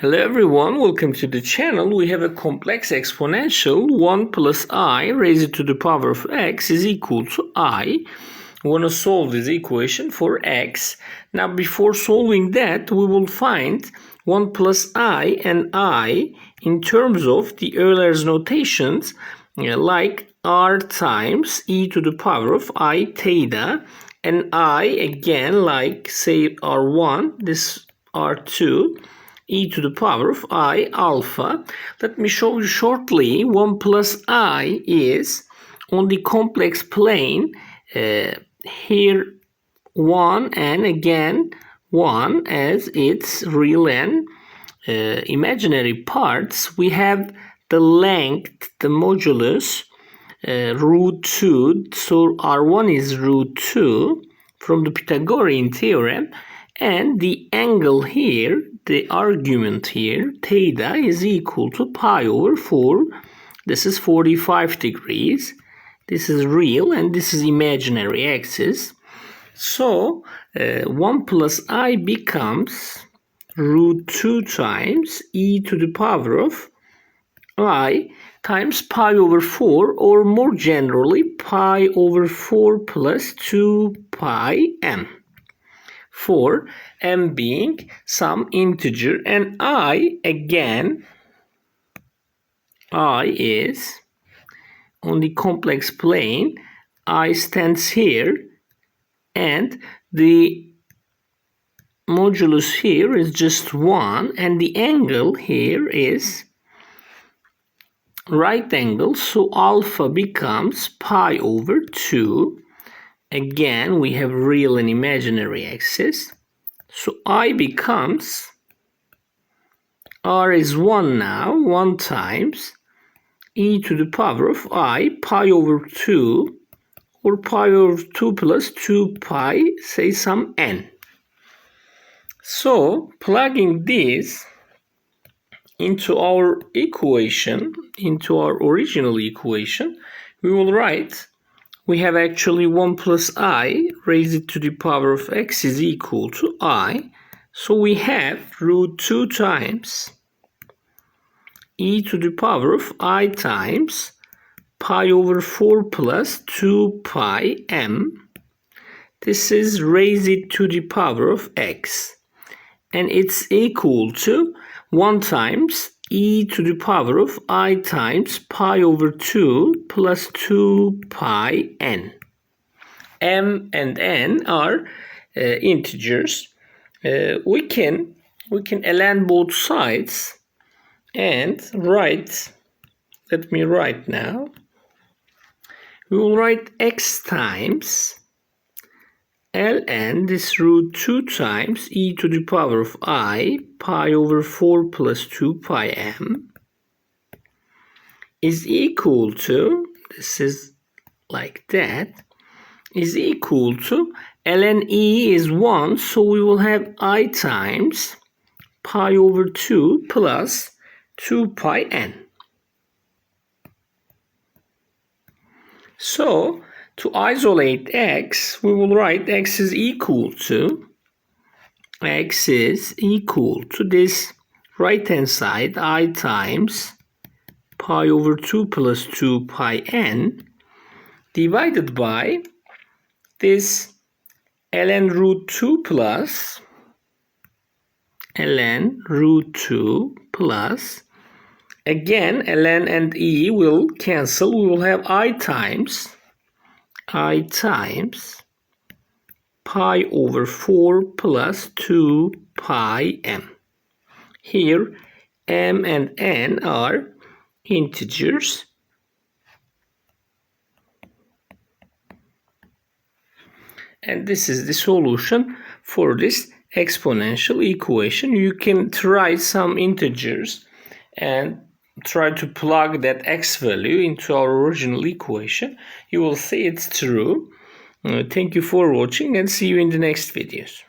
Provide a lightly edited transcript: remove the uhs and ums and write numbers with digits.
Hello everyone, welcome to the channel. We have a complex exponential 1 plus I raised to the power of x is equal to I. We want to solve this equation for x. Now before solving that, we will find 1 plus I and I in terms of the Euler's notations, like r times e to the power of I theta, and I again like say r1, this r2, e to the power of I alpha. Let me show you shortly. 1 plus I is on the complex plane, here 1 and again 1 as its real and imaginary parts. We have the length, the modulus, root 2, so r1 is root 2 from the Pythagorean theorem, and the angle here, the argument here, theta, is equal to pi over 4. This is 45 degrees. This is real and this is imaginary axis. So 1 plus I becomes root 2 times e to the power of I times pi over 4, or more generally pi over 4 plus 2 pi m. For m being some integer, and I again, I is on the complex plane, I stands here, and the modulus here is just 1, and the angle here is right angle, so alpha becomes pi over 2. Again, we have real and imaginary axis. So I becomes, r is 1 now, 1 times e to the power of I, pi over 2, or pi over 2 plus 2 pi, say some n. So, plugging this into our equation, into our original equation, we will write, we have actually 1 plus I raised to the power of x is equal to I. So we have root 2 times e to the power of I times pi over 4 plus 2 pi m. This is raised to the power of x. And it's equal to 1 times e to the power of I times pi over 2 plus 2 pi n. M and n are integers. We can ln both sides and write. Let me write now. We will write x times ln this root 2 times e to the power of I pi over 4 plus 2 pi m is equal to, this is like that, is equal to ln e is 1, so we will have I times pi over 2 plus 2 pi n. So to isolate x, we will write x is equal to this right hand side, I times pi over 2 plus 2 pi n, divided by this ln root 2 plus ln root 2 plus, again ln and e will cancel. We will have I times pi over 4 plus 2 pi m. Here m and n are integers. And this is the solution for this exponential equation. You can try some integers and try to plug that x value into our original equation. You will see it's true. Thank you for watching and see you in the next videos.